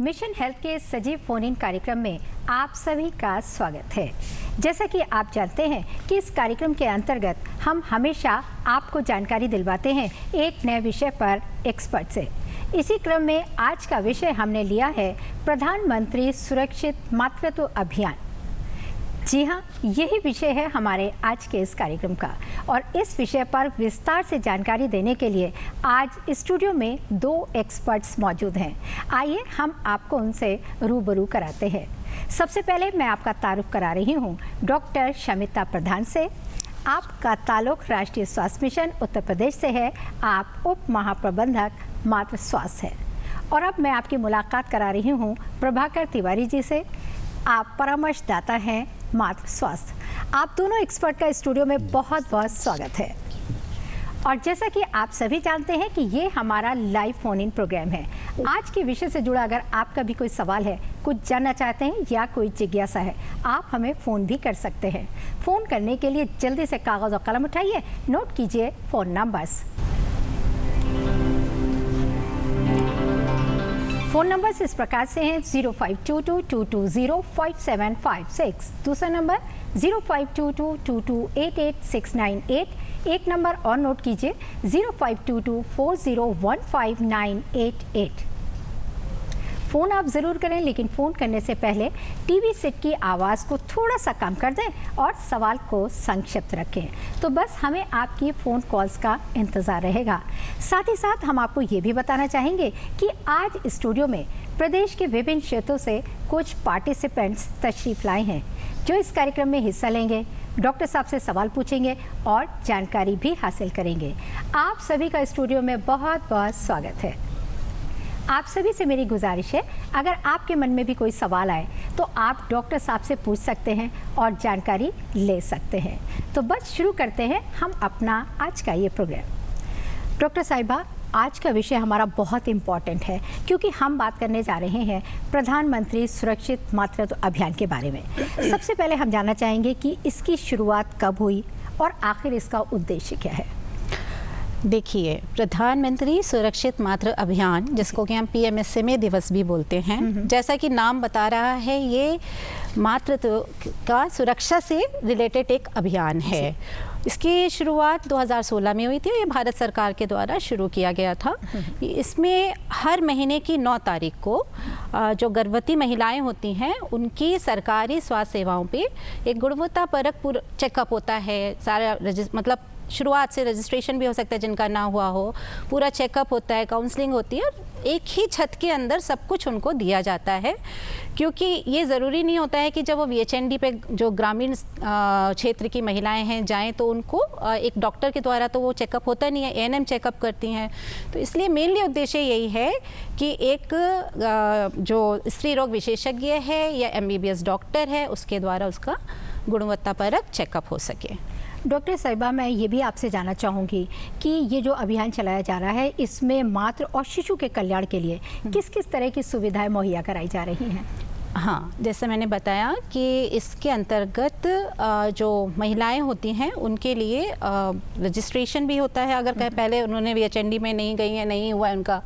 Mission health के सजीव phone in कार्यक्रम में आप सभी का स्वागत है। जैसा कि आप जानते हैं कि इस कार्यक्रम के अंतर्गत हम हमेशा आपको जानकारी दिलवाते हैं एक नए विषय पर एक्सपर्ट से। इसी क्रम में आज का विषय हमने लिया है प्रधानमंत्री सुरक्षित मातृत्व अभियान। जी हाँ, यही विषय है हमारे आज के इस कार्यक्रम का और इस विषय पर विस्तार से जानकारी देने के लिए आज स्टूडियो में दो एक्सपर्ट्स मौजूद हैं। आइए हम आपको उनसे रूबरू कराते हैं। सबसे पहले मैं आपका तारुफ करा रही हूँ डॉक्टर शमिता प्रधान से। आपका ताल्लुक राष्ट्रीय स्वास्थ्य मिशन उत्तर प्रदेश से है। आप उप महाप्रबंधक मातृ स्वास्थ्य है। और अब मैं आपकी मुलाकात करा रही हूँ प्रभाकर तिवारी जी से। आप परामर्शदाता हैं मातृ स्वास्थ्य। आप दोनों एक्सपर्ट का स्टूडियो में बहुत बहुत स्वागत है। और जैसा कि आप सभी जानते हैं कि ये हमारा लाइव फोन इन प्रोग्राम है। आज के विषय से जुड़ा अगर आपका भी कोई सवाल है, कुछ जानना चाहते हैं या कोई जिज्ञासा है, आप हमें फ़ोन भी कर सकते हैं। फ़ोन करने के लिए जल्दी से कागज़ और कलम उठाइए, नोट कीजिए फ़ोन नंबर्स। फ़ोन नंबर्स इस प्रकार से हैं 052222055756, दूसरा नंबर 052222888698, एक नंबर और नोट कीजिए 0522401598। फ़ोन आप ज़रूर करें, लेकिन फ़ोन करने से पहले टीवी सेट की आवाज़ को थोड़ा सा कम कर दें और सवाल को संक्षिप्त रखें। तो बस हमें आपकी फ़ोन कॉल्स का इंतज़ार रहेगा। साथ ही साथ हम आपको ये भी बताना चाहेंगे कि आज स्टूडियो में प्रदेश के विभिन्न क्षेत्रों से कुछ पार्टिसिपेंट्स तशरीफ़ लाए हैं जो इस कार्यक्रम में हिस्सा लेंगे, डॉक्टर साहब से सवाल पूछेंगे और जानकारी भी हासिल करेंगे। आप सभी का स्टूडियो में बहुत बहुत स्वागत है। आप सभी से मेरी गुजारिश है, अगर आपके मन में भी कोई सवाल आए तो आप डॉक्टर साहब से पूछ सकते हैं और जानकारी ले सकते हैं। तो बस शुरू करते हैं हम अपना आज का ये प्रोग्राम। डॉक्टर साहिबा, आज का विषय हमारा बहुत इम्पॉर्टेंट है क्योंकि हम बात करने जा रहे हैं प्रधानमंत्री सुरक्षित मातृत्व अभियान के बारे में। सबसे पहले हम जानना चाहेंगे कि इसकी शुरुआत कब हुई और आखिर इसका उद्देश्य क्या है। देखिए, प्रधानमंत्री सुरक्षित मातृ अभियान, जिसको कि हम PMSMA दिवस भी बोलते हैं, जैसा कि नाम बता रहा है, ये मातृत्व का सुरक्षा से रिलेटेड एक अभियान है। इसकी शुरुआत 2016 में हुई थी। ये भारत सरकार के द्वारा शुरू किया गया था। इसमें हर महीने की 9 तारीख को जो गर्भवती महिलाएं होती हैं उनकी सरकारी स्वास्थ्य सेवाओं पे एक गुणवत्तापरक चेकअप होता है। सारा मतलब शुरुआत से रजिस्ट्रेशन भी हो सकता है जिनका ना हुआ हो, पूरा चेकअप होता है, काउंसलिंग होती है और एक ही छत के अंदर सब कुछ उनको दिया जाता है। क्योंकि ये ज़रूरी नहीं होता है कि जब वो VHND पे जो ग्रामीण क्षेत्र की महिलाएं हैं जाएं तो उनको एक डॉक्टर के द्वारा तो वो चेकअप होता नहीं है, ANM चेकअप करती हैं। तो इसलिए मेनली उद्देश्य यही है कि एक जो स्त्री रोग विशेषज्ञ है या MBBS डॉक्टर है उसके द्वारा उसका गुणवत्तापरक चेकअप हो सके। डॉक्टर साहिबा, मैं ये भी आपसे जानना चाहूँगी कि ये जो अभियान चलाया जा रहा है इसमें मातृ और शिशु के कल्याण के लिए किस किस तरह की सुविधाएं मुहैया कराई जा रही हैं। हाँ, जैसे मैंने बताया कि इसके अंतर्गत जो महिलाएं होती हैं उनके लिए रजिस्ट्रेशन भी होता है। अगर कहीं पहले उन्होंने VHND में नहीं गई है, नहीं हुआ उनका,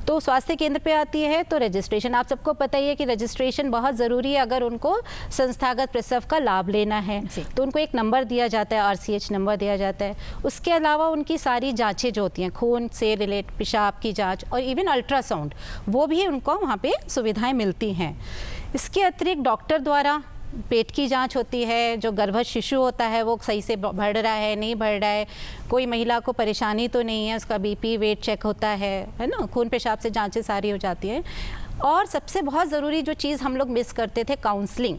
तो स्वास्थ्य केंद्र पे आती है तो रजिस्ट्रेशन, आप सबको पता ही है कि रजिस्ट्रेशन बहुत ज़रूरी है अगर उनको संस्थागत प्रसव का लाभ लेना है। तो उनको एक नंबर दिया जाता है, RCH नंबर दिया जाता है। उसके अलावा उनकी सारी जाँचें जो होती हैं, खून से रिलेट, पेशाब की जाँच और इवन अल्ट्रासाउंड, वो भी उनको वहाँ पर सुविधाएँ मिलती हैं। इसके अतिरिक्त डॉक्टर द्वारा पेट की जांच होती है। जो गर्भस्थ शिशु होता है वो सही से बढ़ रहा है, नहीं बढ़ रहा है, कोई महिला को परेशानी तो नहीं है, उसका BP वेट चेक होता है ना, खून पेशाब से जांचें सारी हो जाती हैं। और सबसे बहुत ज़रूरी जो चीज़ हम लोग मिस करते थे, काउंसलिंग।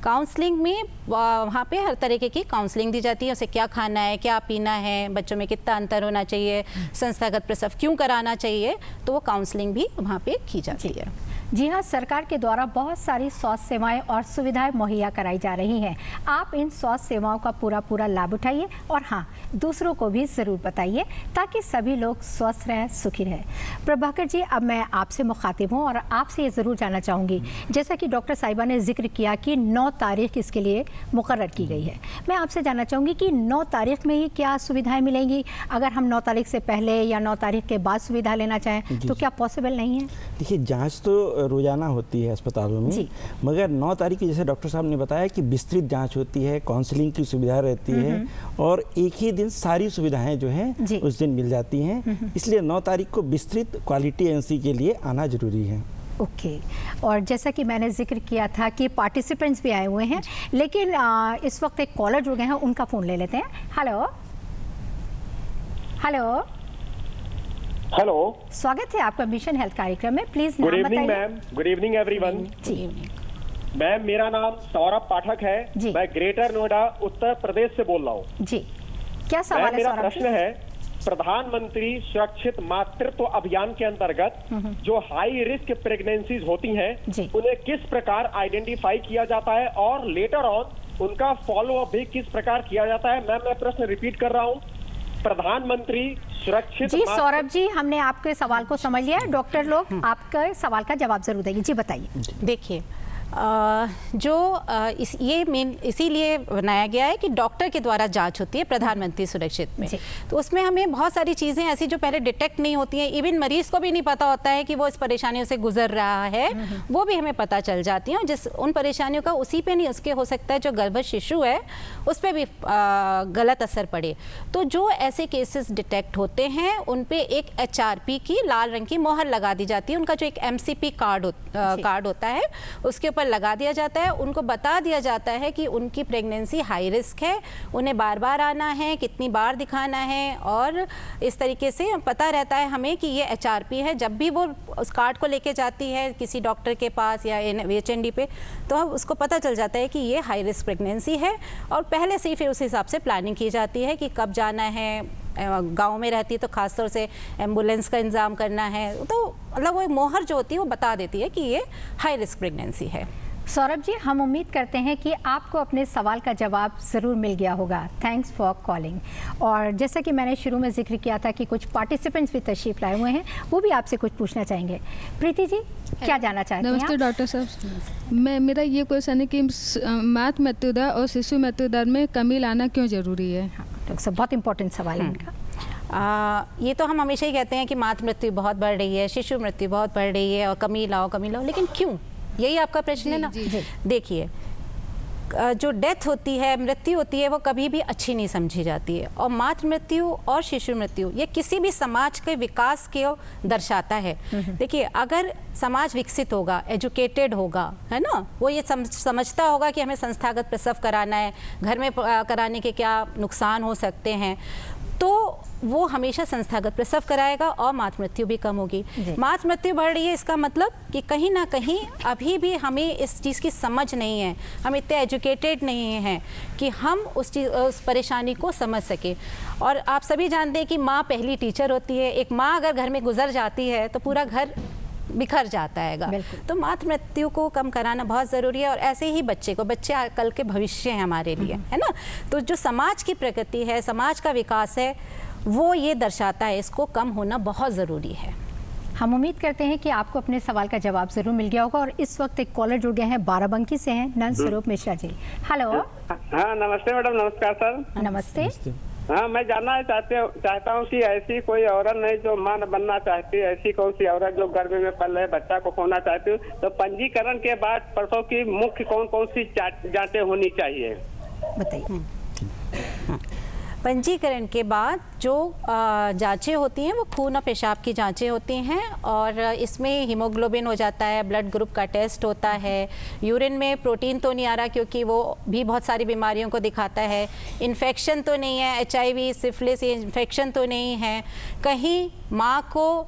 काउंसलिंग में वहाँ पे हर तरीके की काउंसलिंग दी जाती है। उसे क्या खाना है, क्या पीना है, बच्चों में कितना अंतर होना चाहिए, संस्थागत प्रसव क्यों कराना चाहिए, तो वो काउंसलिंग भी वहाँ पे की जाती है। जी हाँ, सरकार के द्वारा बहुत सारी स्वास्थ्य सेवाएं और सुविधाएं मुहैया कराई जा रही हैं। आप इन स्वास्थ्य सेवाओं का पूरा लाभ उठाइए और हाँ, दूसरों को भी ज़रूर बताइए ताकि सभी लोग स्वस्थ रहें, सुखी रहें। प्रभाकर जी, अब मैं आपसे मुखातिब हूँ और आपसे ये ज़रूर जानना चाहूँगी, जैसा कि डॉक्टर साहिबा ने जिक्र किया कि 9 तारीख इसके लिए मुकर्रर की गई है, मैं आपसे जानना चाहूँगी कि 9 तारीख में ही क्या सुविधाएँ मिलेंगी? अगर हम 9 तारीख से पहले या 9 तारीख के बाद सुविधा लेना चाहें तो क्या पॉसिबल नहीं है? देखिए, जांच तो रोजाना होती है अस्पतालों में, मगर 9 तारीख की जैसे डॉक्टर साहब ने बताया कि विस्तृत जांच होती है, काउंसलिंग की सुविधा रहती है और एक ही दिन सारी सुविधाएं जो हैं उस दिन मिल जाती हैं। इसलिए 9 तारीख को विस्तृत क्वालिटी एजेंसी के लिए आना जरूरी है। ओके। और जैसा कि मैंने जिक्र किया था कि पार्टिसिपेंट्स भी आए हुए हैं, लेकिन इस वक्त एक कॉलर जुड़ गए हैं, उनका फ़ोन ले लेते हैं। हेलो हेलो हेलो, स्वागत है आपका मिशन हेल्थ कार्यक्रम में। प्लीज गुड नाम इवनिंग बताइए। मैम। Good evening everyone. जी मैम, मेरा नाम सौरभ पाठक है। जी। मैं ग्रेटर नोएडा उत्तर प्रदेश से बोल रहा हूँ। जी, क्या सवाल है मेरा सौरभ प्रश्न जी? है, प्रधानमंत्री सुरक्षित मातृत्व अभियान के अंतर्गत जो हाई रिस्क प्रेगनेंसीज होती हैं, जी। उन्हें किस प्रकार आइडेंटिफाई किया जाता है और लेटर ऑन उनका फॉलो अप भी किस प्रकार किया जाता है? मैम, मैं प्रश्न रिपीट कर रहा हूँ। प्रधानमंत्री सुरक्षित जी सौरभ जी, हमने आपके सवाल को समझ लिया है। डॉक्टर लोग आपके सवाल का जवाब जरूर देंगे। जी बताइए। देखिए, ये मेन इसीलिए बनाया गया है कि डॉक्टर के द्वारा जांच होती है प्रधानमंत्री सुरक्षित में। तो उसमें हमें बहुत सारी चीज़ें ऐसी जो पहले डिटेक्ट नहीं होती हैं, इवन मरीज को भी नहीं पता होता है कि वो इस परेशानियों से गुजर रहा है, वो भी हमें पता चल जाती हैं। जिस उन परेशानियों का उसी पे नहीं, उसके हो सकता है जो गर्भस्थ शिशु है उस पर भी गलत असर पड़े। तो जो ऐसे केसेस डिटेक्ट होते हैं उन पे एक HRP की लाल रंग की मोहर लगा दी जाती है। उनका जो एक MCP कार्ड होता है उसके ऊपर लगा दिया जाता है। उनको बता दिया जाता है कि उनकी प्रेगनेंसी हाई रिस्क है, उन्हें बार बार आना है, कितनी बार दिखाना है, और इस तरीके से पता रहता है हमें कि ये HRP है। जब भी वो उस कार्ड को लेके जाती है किसी डॉक्टर के पास या HND पे, तो अब उसको पता चल जाता है कि ये हाई रिस्क प्रेगनेंसी है, और पहले से ही फिर उस हिसाब से प्लानिंग की जाती है कि कब जाना है। गांव में रहती है तो खासतौर से एम्बुलेंस का इंतजाम करना है। तो मतलब वो मोहर जो होती है वो बता देती है कि ये हाई रिस्क प्रेगनेंसी है। सौरभ जी, हम उम्मीद करते हैं कि आपको अपने सवाल का जवाब ज़रूर मिल गया होगा। Thanks for calling. और जैसा कि मैंने शुरू में जिक्र किया था कि कुछ पार्टिसिपेंट्स भी तशरीफ़ लाए हुए हैं, वो भी आपसे कुछ पूछना चाहेंगे। प्रीति जी, क्या जानना चाहते हैं? नमस्ते डॉक्टर साहब, मेरा ये क्वेश्चन है कि मातृ मृत्यु दर और शिशु मृत्यु दर में कमी लाना क्यों ज़रूरी है? डॉक्टर साहब, बहुत इंपॉर्टेंट सवाल है इनका। ये तो हम हमेशा ही कहते हैं कि मातृ मृत्यु बहुत बढ़ रही है, शिशु मृत्यु बहुत बढ़ रही है और कमी लाओ, लेकिन क्यों? यही आपका प्रश्न है ना? देखिए, जो डेथ होती है, मृत्यु होती है, वो कभी भी अच्छी नहीं समझी जाती है। और मातृ मृत्यु और शिशु मृत्यु ये किसी भी समाज के विकास को दर्शाता है। देखिए, अगर समाज विकसित होगा, एजुकेटेड होगा, है ना, वो ये समझता होगा कि हमें संस्थागत प्रसव कराना है, घर में कराने के क्या नुकसान हो सकते हैं, तो वो हमेशा संस्थागत प्रसव कराएगा और मातृ मृत्यु भी कम होगी। मातृ मृत्यु बढ़ रही है, इसका मतलब कि कहीं ना कहीं अभी भी हमें इस चीज़ की समझ नहीं है, हम इतने एजुकेटेड नहीं हैं कि हम उस परेशानी को समझ सके। और आप सभी जानते हैं कि माँ पहली टीचर होती है। एक माँ अगर घर में गुजर जाती है तो पूरा घर बिखर जाता है। तो मातृ मृत्यु को कम कराना बहुत ज़रूरी है। और ऐसे ही बच्चे कल के भविष्य हैं हमारे लिए, है ना। तो जो समाज की प्रगति है, समाज का विकास है, वो ये दर्शाता है, इसको कम होना बहुत ज़रूरी है। हम उम्मीद करते हैं कि आपको अपने सवाल का जवाब जरूर मिल गया होगा। और इस वक्त एक कॉलर जुड़ गए हैं, बाराबंकी से हैं, नंद स्वरूप मिश्रा जी। हेलो। हाँ, नमस्ते मैडम। नमस्कार सर। नमस्ते। हाँ, मैं जानना चाहता हूँ कि ऐसी कोई औरत नहीं जो मां बनना चाहती, ऐसी कौन सी औरत जो गर्भ में पल रहे बच्चा को खोना चाहती, तो पंजीकरण के बाद प्रसव की मुख्य कौन कौन सी जांचें होनी चाहिए, बताइए। पंजीकरण के बाद जो जांचें होती हैं वो खून और पेशाब की जांचें होती हैं, और इसमें हीमोग्लोबिन हो जाता है, ब्लड ग्रुप का टेस्ट होता है, यूरिन में प्रोटीन तो नहीं आ रहा क्योंकि वो भी बहुत सारी बीमारियों को दिखाता है, इन्फेक्शन तो नहीं है, HIV सिफिलिस इन्फेक्शन तो नहीं है, कहीं माँ को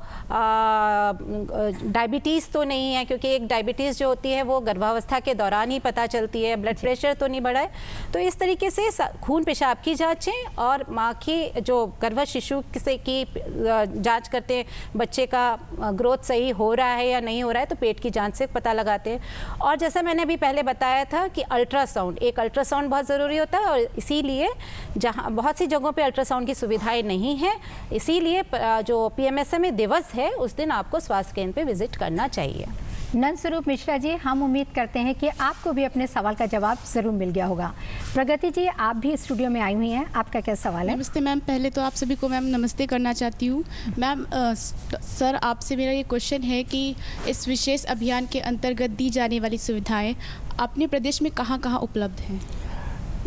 डायबिटीज़ तो नहीं है, क्योंकि एक डायबिटीज़ जो होती है वो गर्भावस्था के दौरान ही पता चलती है, ब्लड प्रेशर तो नहीं बढ़ा है। तो इस तरीके से खून पेशाब की जांचें और माँ की जो गर्भ शिशु से की जांच करते हैं, बच्चे का ग्रोथ सही हो रहा है या नहीं हो रहा है, तो पेट की जांच से पता लगाते हैं। और जैसा मैंने अभी पहले बताया था कि अल्ट्रासाउंड बहुत ज़रूरी होता है, और इसीलिए जहाँ बहुत सी जगहों पे अल्ट्रासाउंड की सुविधाएं नहीं है, इसीलिए जो PMSMA दिवस है उस दिन आपको स्वास्थ्य केंद्र पे विजिट करना चाहिए। नंदस्वरूप मिश्रा जी, हम उम्मीद करते हैं कि आपको भी अपने सवाल का जवाब ज़रूर मिल गया होगा। प्रगति जी, आप भी स्टूडियो में आई हुई हैं, आपका क्या सवाल है? नमस्ते मैम, पहले तो आप सभी को मैम नमस्ते करना चाहती हूँ। मैम सर, आपसे मेरा ये क्वेश्चन है कि इस विशेष अभियान के अंतर्गत दी जाने वाली सुविधाएं अपने प्रदेश में कहाँ कहाँ उपलब्ध हैं?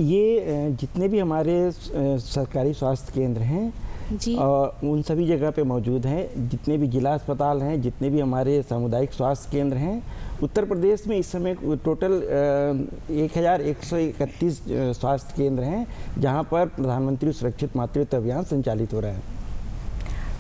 ये जितने भी हमारे सरकारी स्वास्थ्य केंद्र हैं जी, उन सभी जगह पे मौजूद हैं। जितने भी जिला अस्पताल हैं, जितने भी हमारे सामुदायिक स्वास्थ्य केंद्र हैं, उत्तर प्रदेश में इस समय टोटल 1131 स्वास्थ्य केंद्र हैं जहां पर प्रधानमंत्री सुरक्षित मातृत्व अभियान संचालित हो रहा है।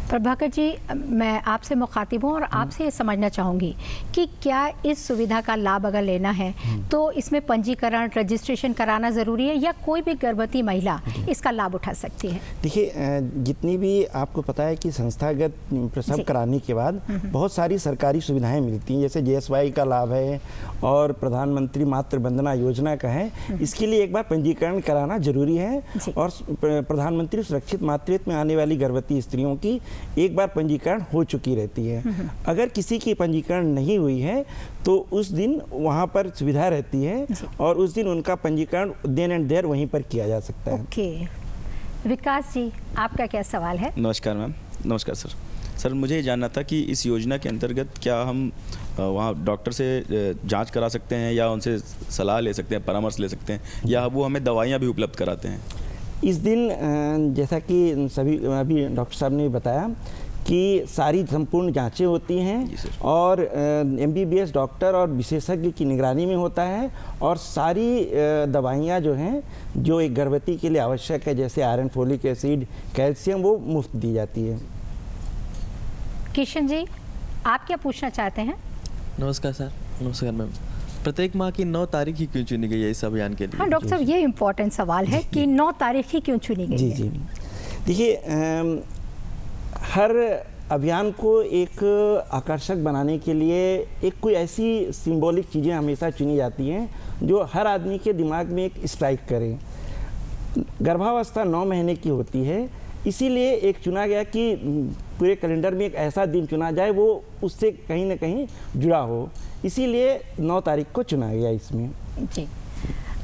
प्रभाकर जी, मैं आपसे मुखातिब हूँ और आपसे ये समझना चाहूँगी कि क्या इस सुविधा का लाभ अगर लेना है तो इसमें पंजीकरण, रजिस्ट्रेशन कराना ज़रूरी है, या कोई भी गर्भवती महिला इसका लाभ उठा सकती है? देखिए, जितनी भी आपको पता है कि संस्थागत प्रसव कराने के बाद बहुत सारी सरकारी सुविधाएं मिलती हैं, जैसे JSY का लाभ है और प्रधानमंत्री मातृ वंदना योजना का है। इसके लिए एक बार पंजीकरण कराना जरूरी है, और प्रधानमंत्री सुरक्षित मातृत्व में आने वाली गर्भवती स्त्रियों की एक बार पंजीकरण हो चुकी रहती है। अगर किसी की पंजीकरण नहीं हुई है तो उस दिन वहाँ पर सुविधा रहती है और उस दिन उनका पंजीकरण देन एंड देयर वहीं पर किया जा सकता है। ओके, विकास जी, आपका क्या सवाल है? नमस्कार मैम। नमस्कार सर। सर, मुझे ये जानना था कि इस योजना के अंतर्गत क्या हम वहाँ डॉक्टर से जांच करा सकते हैं या उनसे सलाह ले सकते हैं, परामर्श ले सकते हैं, या वो हमें दवाइयाँ भी उपलब्ध कराते हैं? इस दिन जैसा कि सभी अभी डॉक्टर साहब ने बताया कि सारी संपूर्ण जांचें होती हैं और MBBS डॉक्टर और विशेषज्ञ की निगरानी में होता है, और सारी दवाइयाँ जो हैं जो एक गर्भवती के लिए आवश्यक है, जैसे आयरन, फोलिक एसिड, कैल्शियम, वो मुफ्त दी जाती है। किशन जी, आप क्या पूछना चाहते हैं? नमस्कार सर। नमस्कार मैम। प्रत्येक माह की 9 तारीख ही क्यों चुनी गई है इस अभियान के लिए? हाँ डॉक्टर साहब, ये इम्पोर्टेंट सवाल है कि 9 तारीख ही क्यों चुनी गई है? जी, देखिए, हर अभियान को एक आकर्षक बनाने के लिए एक कोई ऐसी सिंबॉलिक चीज़ें हमेशा चुनी जाती हैं जो हर आदमी के दिमाग में एक स्ट्राइक करे। गर्भावस्था 9 महीने की होती है, इसीलिए एक चुना गया कि पूरे कैलेंडर में एक ऐसा दिन चुना जाए वो उससे कहीं ना कहीं जुड़ा हो, इसीलिए 9 तारीख को चुना गया इसमें। जी,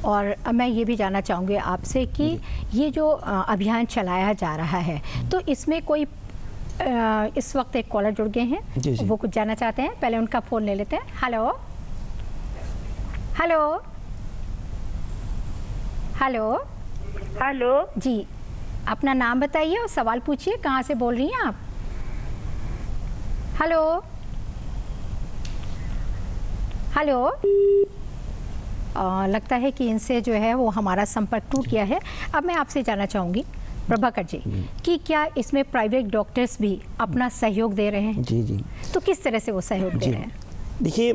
और मैं ये भी जानना चाहूँगी आपसे कि ये जो अभियान चलाया जा रहा है, तो इसमें कोई इस वक्त एक कॉलर जुड़ गए हैं, वो कुछ जानना चाहते हैं, पहले उनका फ़ोन ले लेते हैं। हेलो हेलो हेलो हेलो जी, अपना नाम बताइए और सवाल पूछिए, कहाँ से बोल रही हैं आप? हेलो हेलो, लगता है कि इनसे जो है वो हमारा संपर्क टूट गया है। अब मैं आपसे जानना चाहूँगी प्रभाकर जी कि क्या इसमें प्राइवेट डॉक्टर्स भी अपना सहयोग दे रहे हैं? जी, तो किस तरह से वो सहयोग दे रहे हैं? देखिए,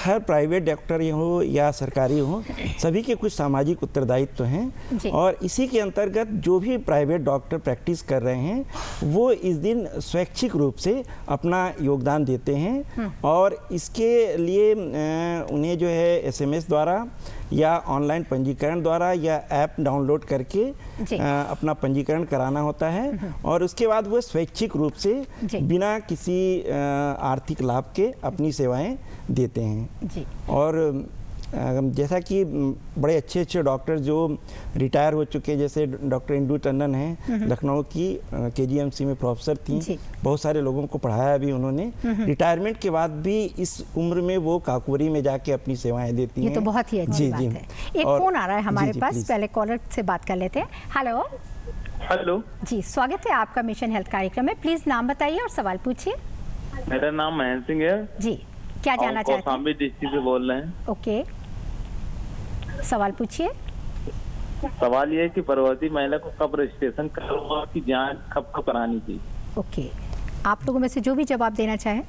हर प्राइवेट डॉक्टर हो या सरकारी हो, सभी के कुछ सामाजिक उत्तरदायित्व हैं, और इसी के अंतर्गत जो भी प्राइवेट डॉक्टर प्रैक्टिस कर रहे हैं वो इस दिन स्वैच्छिक रूप से अपना योगदान देते हैं, और इसके लिए उन्हें जो है SMS द्वारा या ऑनलाइन पंजीकरण द्वारा या ऐप डाउनलोड करके अपना पंजीकरण कराना होता है, और उसके बाद वो स्वैच्छिक रूप से बिना किसी आर्थिक लाभ के अपनी सेवाएं देते हैं। और जैसा कि बड़े अच्छे अच्छे डॉक्टर जो रिटायर हो चुके हैं, जैसे डॉक्टर इंदु टंडन हैं, लखनऊ की KGMC में प्रोफेसर थी, बहुत सारे लोगों को पढ़ाया भी उन्होंने। रिटायरमेंट के बाद भी इस उम्र में वो काकोरी में जाके अपनी सेवाएं देती हैं। ये तो बहुत ही अच्छी बात है। एक फोन आ रहा है हमारे पास, पहले कॉलर से बात कर लेते हैं। हेलो हेलो जी, स्वागत है आपका मिशन हेल्थ कार्यक्रम में। प्लीज नाम बताइए और सवाल पूछिए। मेरा नाम महेंद्र सिंह है जी, क्या जानना चाहते हैं? कौशाम्बी डिस्ट्रिक्ट से बोल रहे हैं। ओके, सवाल पूछिए। सवाल ये है कि गर्भवती महिला को कब रजिस्ट्रेशन करवा की जांच कब करानी चाहिए? ओके, आप लोगों में से जो भी जवाब देना चाहे।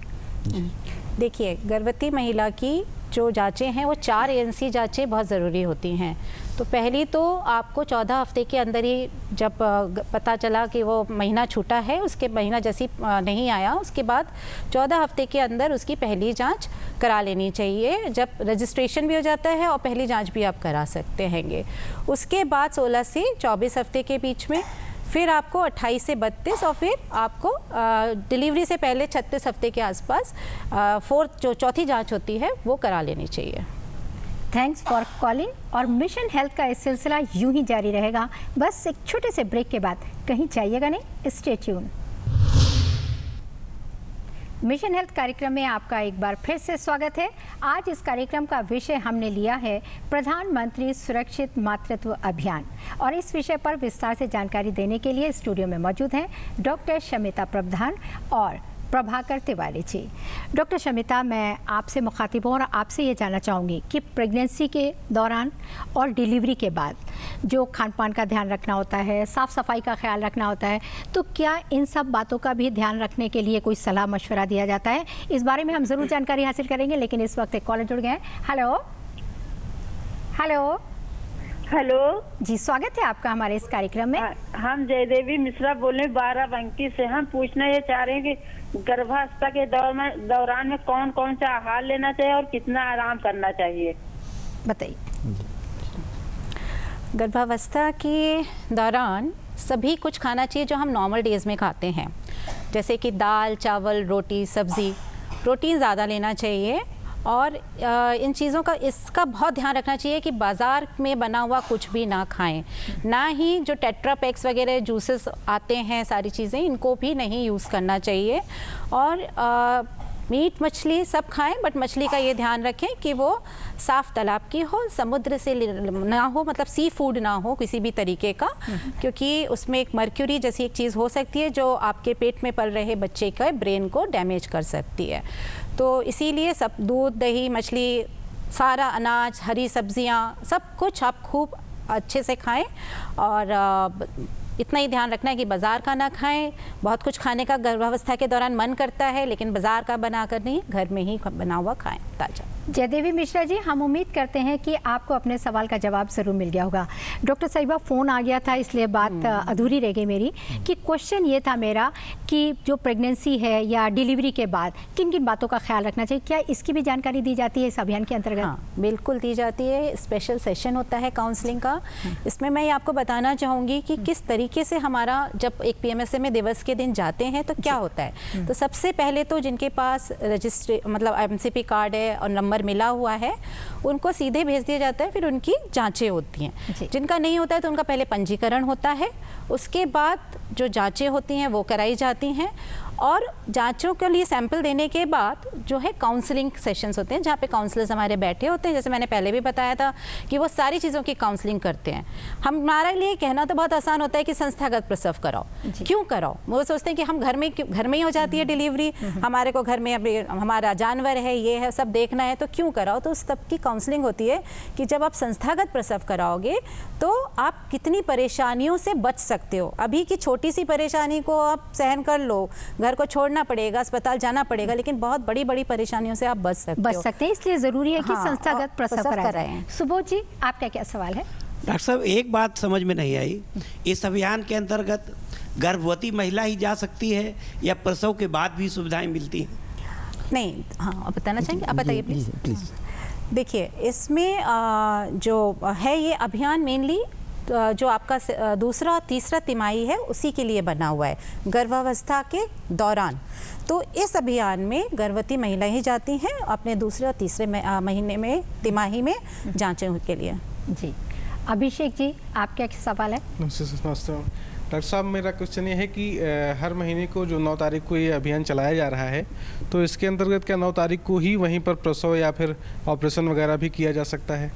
देखिए, गर्भवती महिला की जो जांचें हैं वो 4 ANC जांचें बहुत ज़रूरी होती हैं। तो पहली तो आपको 14 हफ्ते के अंदर ही जब पता चला कि वो महीना छूटा है, उसके महीना जैसी नहीं आया, उसके बाद 14 हफ्ते के अंदर उसकी पहली जांच करा लेनी चाहिए, जब रजिस्ट्रेशन भी हो जाता है और पहली जांच भी आप करा सकते हैंगे। उसके बाद 16 से 24 हफ्ते के बीच में, फिर आपको 28 से 32 और फिर आपको डिलीवरी से पहले 36 हफ्ते के आसपास जो चौथी जांच होती है वो करा लेनी चाहिए। Thanks for calling. और मिशन हेल्थ का इस सिलसिला यूं ही जारी रहेगा, बस एक छोटे से ब्रेक के बाद कहीं जाइएगा नहीं, स्टे ट्यून। मिशन हेल्थ कार्यक्रम में आपका एक बार फिर से स्वागत है। आज इस कार्यक्रम का विषय हमने लिया है प्रधानमंत्री सुरक्षित मातृत्व अभियान, और इस विषय पर विस्तार से जानकारी देने के लिए स्टूडियो में मौजूद हैं डॉक्टर शमिता प्रधान और प्रभाकर तिवारी जी। डॉक्टर शमिता, मैं आपसे मुखातिब हूँ और आपसे ये जानना चाहूँगी कि प्रेगनेंसी के दौरान और डिलीवरी के बाद जो खान पान का ध्यान रखना होता है, साफ़ सफाई का ख्याल रखना होता है, तो क्या इन सब बातों का भी ध्यान रखने के लिए कोई सलाह मशवरा दिया जाता है? इस बारे में हम ज़रूर जानकारी हासिल करेंगे, लेकिन इस वक्त एक कॉलर जुड़ गए हैं। हेलो हेलो हेलो जी, स्वागत है आपका हमारे इस कार्यक्रम में। हम जयदेवी मिश्रा बोल रहे हैं बाराबंकी से। हम पूछना ये चाह रहे हैं कि गर्भावस्था के दौरान में कौन कौन सा आहार लेना चाहिए और कितना आराम करना चाहिए, बताइए। गर्भावस्था के दौरान सभी कुछ खाना चाहिए जो हम नॉर्मल डेज़ में खाते हैं, जैसे कि दाल, चावल, रोटी, सब्ज़ी। प्रोटीन ज़्यादा लेना चाहिए और इन चीज़ों का इसका बहुत ध्यान रखना चाहिए कि बाज़ार में बना हुआ कुछ भी ना खाएं, ना ही जो टेट्रा पैक्स वगैरह जूसेस आते हैं, सारी चीज़ें इनको भी नहीं यूज़ करना चाहिए। और मीट मछली सब खाएं, बट मछली का ये ध्यान रखें कि वो साफ़ तालाब की हो, समुद्र से ना हो, मतलब सी फूड ना हो किसी भी तरीके का, क्योंकि उसमें एक मर्क्यूरी जैसी एक चीज़ हो सकती है जो आपके पेट में पल रहे बच्चे के ब्रेन को डैमेज कर सकती है। तो इसीलिए सब दूध, दही, मछली, सारा अनाज, हरी सब्जियां, सब कुछ आप खूब अच्छे से खाएं और इतना ही ध्यान रखना है कि बाज़ार का ना खाएं। बहुत कुछ खाने का गर्भावस्था के दौरान मन करता है, लेकिन बाज़ार का बना कर नहीं, घर में ही बना हुआ खाएं, ताज़ा। जयदेवी मिश्रा जी, हम उम्मीद करते हैं कि आपको अपने सवाल का जवाब ज़रूर मिल गया होगा। डॉक्टर साहिबा, फ़ोन आ गया था इसलिए बात अधूरी रह गई मेरी, कि क्वेश्चन ये था मेरा कि जो प्रेगनेंसी है या डिलीवरी के बाद किन किन बातों का ख्याल रखना चाहिए, क्या इसकी भी जानकारी दी जाती है इस अभियान के अंतर्गत? हाँ, बिल्कुल दी जाती है। स्पेशल सेशन होता है काउंसलिंग का। इसमें मैं आपको बताना चाहूँगी कि किस तरीके से हमारा जब एक PMSA में दिवस के दिन जाते हैं तो क्या होता है। तो सबसे पहले तो जिनके पास मतलब MCP कार्ड है और नंबर मिला हुआ है, उनको सीधे भेज दिया जाता है, फिर उनकी जांचें होती हैं। जिनका नहीं होता है तो उनका पहले पंजीकरण होता है, उसके बाद जो जांचें होती हैं वो कराई जाती हैं, और जांचों के लिए सैंपल देने के बाद जो है काउंसलिंग सेशंस होते हैं, जहाँ पे काउंसलर्स हमारे बैठे होते हैं। जैसे मैंने पहले भी बताया था कि वो सारी चीज़ों की काउंसलिंग करते हैं। हमारे लिए कहना तो बहुत आसान होता है कि संस्थागत प्रसव कराओ, क्यों कराओ? वो सोचते हैं कि हम घर में ही हो जाती है डिलीवरी, हमारे को घर में अभी हमारा जानवर है, ये है, सब देखना है, तो क्यों कराओ? तो उस तब की काउंसलिंग होती है कि जब आप संस्थागत प्रसव कराओगे तो आप कितनी परेशानियों से बच सकते हो। अभी की छोटी सी परेशानी को आप सहन कर लो, घर को छोड़ना पड़ेगा, अस्पताल जाना पड़ेगा, लेकिन बहुत बड़ी बड़ी परेशानियों से आप बच सकते हैं। इसलिए ज़रूरी है कि संस्थागत प्रसव कराएं। सुबोध जी, आपका क्या सवाल है? डॉक्टर साहब, एक बात समझ में नहीं आई, इस अभियान के अंतर्गत गर्भवती महिला ही जा सकती है या प्रसव के बाद भी सुविधाएं मिलती हैं? नहीं, हाँ, आप बताना चाहेंगे? आप बताइए प्लीज़। देखिए, इसमें जो है ये अभियान मेनली जो आपका दूसरा और तीसरा तिमाही है उसी के लिए बना हुआ है, गर्भावस्था के दौरान। तो इस अभियान में गर्भवती महिलाएं ही जाती हैं अपने दूसरे और तीसरे महीने में, तिमाही में जांचों के लिए। जी, अभिषेक जी, आपका क्या सवाल है? नमस्ते डॉक्टर साहब, मेरा क्वेश्चन ये है कि हर महीने को जो 9 तारीख को ये अभियान चलाया जा रहा है, तो इसके अंतर्गत क्या 9 तारीख को ही वहीं पर प्रसव या फिर ऑपरेशन वगैरह भी किया जा सकता है?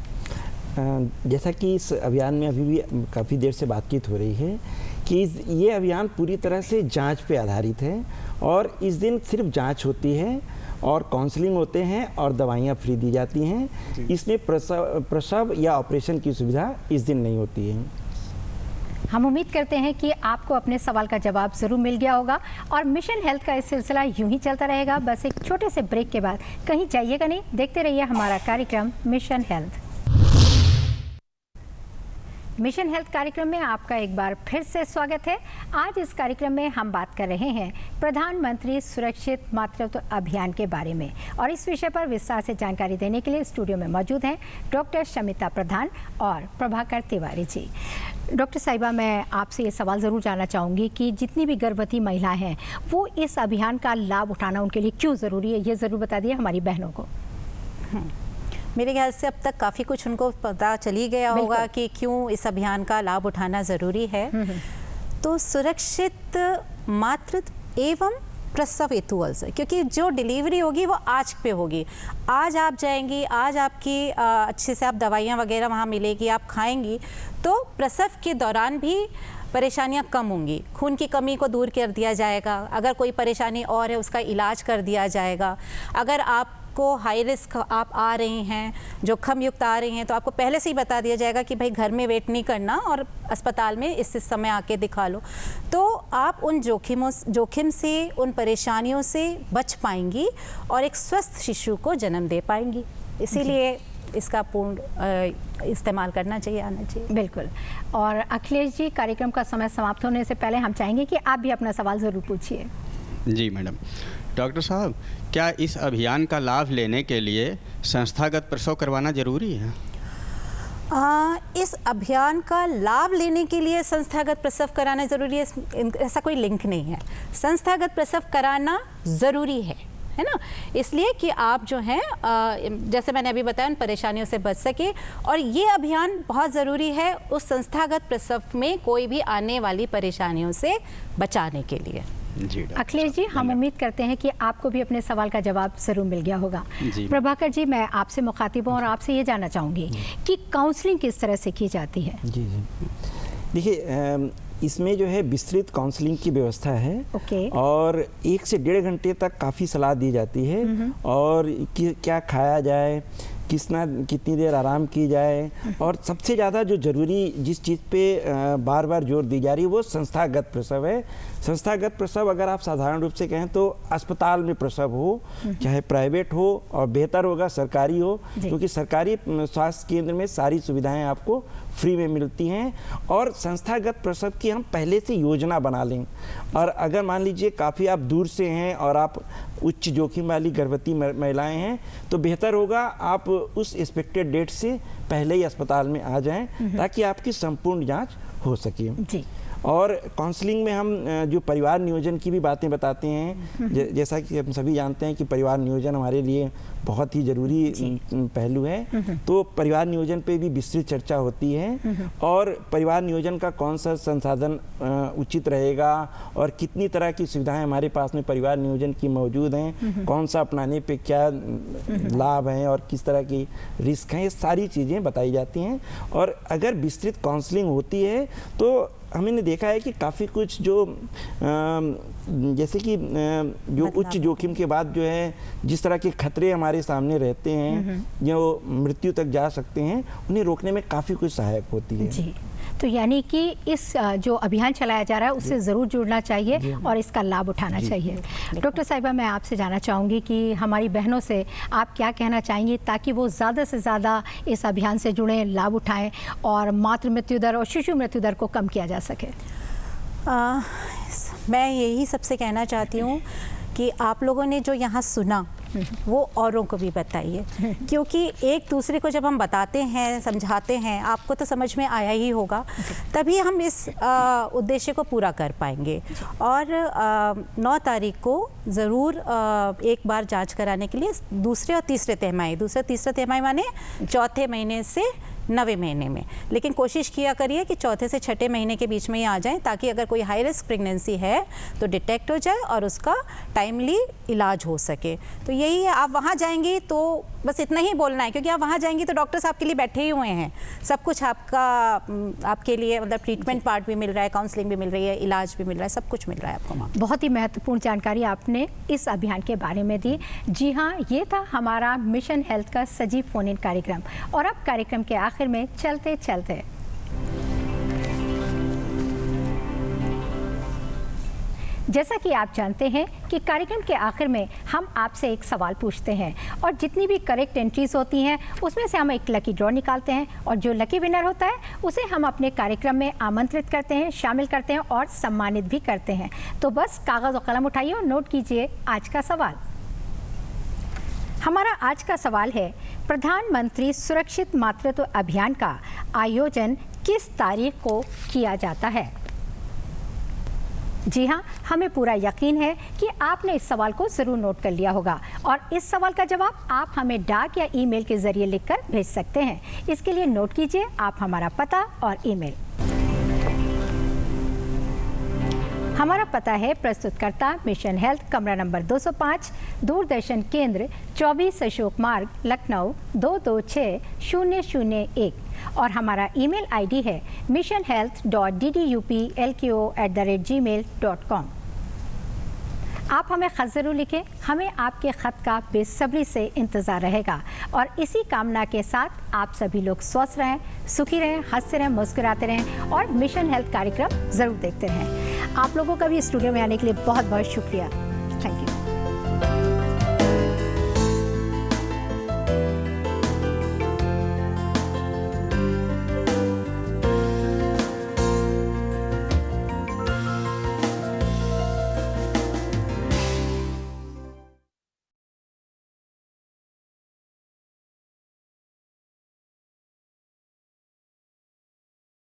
जैसा कि इस अभियान में अभी भी काफ़ी देर से बातचीत हो रही है कि ये अभियान पूरी तरह से जांच पे आधारित है, और इस दिन सिर्फ जांच होती है और काउंसलिंग होते हैं और दवाइयाँ फ्री दी जाती हैं। इसमें प्रसव या ऑपरेशन की सुविधा इस दिन नहीं होती है। हम उम्मीद करते हैं कि आपको अपने सवाल का जवाब ज़रूर मिल गया होगा और मिशन हेल्थ का इस सिलसिला यूं ही चलता रहेगा। बस एक छोटे से ब्रेक के बाद कहीं जाइएगा नहीं, देखते रहिए हमारा कार्यक्रम मिशन हेल्थ। मिशन हेल्थ कार्यक्रम में आपका एक बार फिर से स्वागत है। आज इस कार्यक्रम में हम बात कर रहे हैं प्रधानमंत्री सुरक्षित मातृत्व अभियान के बारे में और इस विषय पर विस्तार से जानकारी देने के लिए स्टूडियो में मौजूद हैं डॉक्टर शमिता प्रधान और प्रभाकर तिवारी जी। डॉक्टर साहिबा, मैं आपसे ये सवाल ज़रूर जानना चाहूँगी कि जितनी भी गर्भवती महिलाएं हैं वो इस अभियान का लाभ उठाना उनके लिए क्यों ज़रूरी है, ये ज़रूर बता दिए हमारी बहनों को। मेरे ख्याल से अब तक काफ़ी कुछ उनको पता चली गया होगा कि क्यों इस अभियान का लाभ उठाना ज़रूरी है। तो सुरक्षित मातृत्व एवं प्रसव हेतु से, क्योंकि जो डिलीवरी होगी वो आज पे होगी। आज आप जाएंगी, आज आपकी अच्छे से आप दवाइयाँ वगैरह वहाँ मिलेगी, आप खाएंगी, तो प्रसव के दौरान भी परेशानियां कम होंगी। खून की कमी को दूर कर दिया जाएगा, अगर कोई परेशानी और है उसका इलाज कर दिया जाएगा। अगर आपको हाई रिस्क आप आ रही हैं, जोखिम युक्त आ रही हैं, तो आपको पहले से ही बता दिया जाएगा कि भाई घर में वेट नहीं करना और अस्पताल में इस समय आके दिखा लो। तो आप उन जोखिम से, उन परेशानियों से बच पाएंगी और एक स्वस्थ शिशु को जन्म दे पाएंगी। इसीलिए इसका पूर्ण इस्तेमाल करना चाहिए, आना चाहिए। बिल्कुल। और अखिलेश जी, कार्यक्रम का समय समाप्त होने से पहले हम चाहेंगे कि आप भी अपना सवाल ज़रूर पूछिए। जी मैडम। डॉक्टर साहब, क्या इस अभियान का लाभ लेने के लिए संस्थागत प्रसव करवाना ज़रूरी है? इस अभियान का लाभ लेने के लिए संस्थागत प्रसव कराना ज़रूरी है, ऐसा कोई लिंक नहीं है। संस्थागत प्रसव कराना ज़रूरी है ना, इसलिए कि आप जो हैं जैसे मैंने अभी बताया उन परेशानियों से बच सके, और ये अभियान बहुत ज़रूरी है उस संस्थागत प्रसव में कोई भी आने वाली परेशानियों से बचाने के लिए। अखिलेश जी, हम उम्मीद करते हैं कि आपको भी अपने सवाल का जवाब ज़रूर मिल गया होगा। प्रभाकर जी, मैं आपसे मुखातिब हूँ और आपसे ये जानना चाहूँगी कि काउंसलिंग किस तरह से की जाती है? जी जी, देखिए इसमें जो है विस्तृत काउंसलिंग की व्यवस्था है और 1 से 1.5 घंटे तक काफ़ी सलाह दी जाती है और क्या खाया जाए, कितनी देर आराम की जाए, और सबसे ज़्यादा जो ज़रूरी जिस चीज़ पे बार बार जोर दी जा रही है वो संस्थागत प्रसव है। संस्थागत प्रसव अगर आप साधारण रूप से कहें तो अस्पताल में प्रसव हो, चाहे प्राइवेट हो, और बेहतर होगा सरकारी हो, क्योंकि सरकारी स्वास्थ्य केंद्र में सारी सुविधाएं आपको फ्री में मिलती हैं। और संस्थागत प्रसव की हम पहले से योजना बना लें, और अगर मान लीजिए काफ़ी आप दूर से हैं और आप उच्च जोखिम वाली गर्भवती महिलाएं हैं, तो बेहतर होगा आप उस एक्सपेक्टेड डेट से पहले ही अस्पताल में आ जाएं ताकि आपकी संपूर्ण जांच हो सके। जी। और काउंसलिंग में हम जो परिवार नियोजन की भी बातें बताते हैं, जैसा कि हम सभी जानते हैं कि परिवार नियोजन हमारे लिए बहुत ही ज़रूरी पहलू है, तो परिवार नियोजन पे भी विस्तृत चर्चा होती है और परिवार नियोजन का कौन सा संसाधन उचित रहेगा और कितनी तरह की सुविधाएं हमारे पास में परिवार नियोजन की मौजूद हैं, कौन सा अपनाने पे क्या लाभ हैं और किस तरह की रिस्क हैं, ये सारी चीज़ें बताई जाती हैं। और अगर विस्तृत काउंसलिंग होती है तो हमने देखा है कि काफ़ी कुछ जो जैसे कि जो उच्च जोखिम के बाद जो है जिस तरह के खतरे हमारे सामने रहते हैं, जो मृत्यु तक जा सकते हैं, उन्हें रोकने में काफ़ी कुछ सहायक होती है। जी। तो यानी कि इस जो अभियान चलाया जा रहा है उससे ज़रूर जुड़ना चाहिए और इसका लाभ उठाना चाहिए। डॉक्टर साहिबा, मैं आपसे जानना चाहूँगी कि हमारी बहनों से आप क्या कहना चाहेंगी ताकि वो ज़्यादा से ज़्यादा इस अभियान से जुड़ें, लाभ उठाएं और मातृ मृत्यु दर और शिशु मृत्यु दर को कम किया जा सके? मैं यही सबसे कहना चाहती हूँ कि आप लोगों ने जो यहाँ सुना वो औरों को भी बताइए, क्योंकि एक दूसरे को जब हम बताते हैं, समझाते हैं, आपको तो समझ में आया ही होगा, तभी हम इस उद्देश्य को पूरा कर पाएंगे। और 9 तारीख को ज़रूर एक बार जांच कराने के लिए दूसरे और तीसरे तिमाही माने चौथे महीने से 9वें महीने में, लेकिन कोशिश किया करिए कि चौथे से छठे महीने के बीच में ही आ जाएं, ताकि अगर कोई हाई रिस्क प्रेगनेंसी है तो डिटेक्ट हो जाए और उसका टाइमली इलाज हो सके। तो यही है, आप वहाँ जाएंगी तो बस इतना ही बोलना है, क्योंकि आप वहाँ जाएंगी तो डॉक्टर्स आपके लिए बैठे ही हुए हैं, सब कुछ आपके लिए मतलब ट्रीटमेंट पार्ट भी मिल रहा है, काउंसलिंग भी मिल रही है, इलाज भी मिल रहा है, सब कुछ मिल रहा है आपको। बहुत ही महत्वपूर्ण जानकारी आपने इस अभियान के बारे में दी। जी हाँ, ये था हमारा मिशन हेल्थ का सजीव फोन इन कार्यक्रम। और अब कार्यक्रम के आखिर में चलते चलते जैसा कि आप जानते हैं कि कार्यक्रम के आखिर में हम आपसे एक सवाल पूछते हैं और जितनी भी करेक्ट एंट्रीज होती हैं उसमें से हम एक लकी ड्रॉ निकालते हैं और जो लकी विनर होता है उसे हम अपने कार्यक्रम में आमंत्रित करते हैं, शामिल करते हैं और सम्मानित भी करते हैं। तो बस कागज़ और कलम उठाइए और नोट कीजिए आज का सवाल। हमारा आज का सवाल है, प्रधानमंत्री सुरक्षित मातृत्व अभियान का आयोजन किस तारीख को किया जाता है? जी हाँ, हमें पूरा यकीन है कि आपने इस सवाल को ज़रूर नोट कर लिया होगा और इस सवाल का जवाब आप हमें डाक या ईमेल के ज़रिए लिखकर भेज सकते हैं। इसके लिए नोट कीजिए आप हमारा पता और ईमेल। हमारा पता है प्रस्तुतकर्ता मिशन हेल्थ, कमरा नंबर 205, दूरदर्शन केंद्र 24 अशोक मार्ग, लखनऊ 226001 और हमारा ईमेल आईडी है missionhealth.ddupLKO@gmail.com। आप हमें ख़त ज़रूर लिखें, हमें आपके ख़त का बेसब्री से इंतज़ार रहेगा। और इसी कामना के साथ आप सभी लोग स्वस्थ रहें, सुखी रहें, हंसते रहें, मुस्कुराते रहें और मिशन हेल्थ कार्यक्रम ज़रूर देखते रहें। आप लोगों का भी स्टूडियो में आने के लिए बहुत बहुत शुक्रिया। Thank you.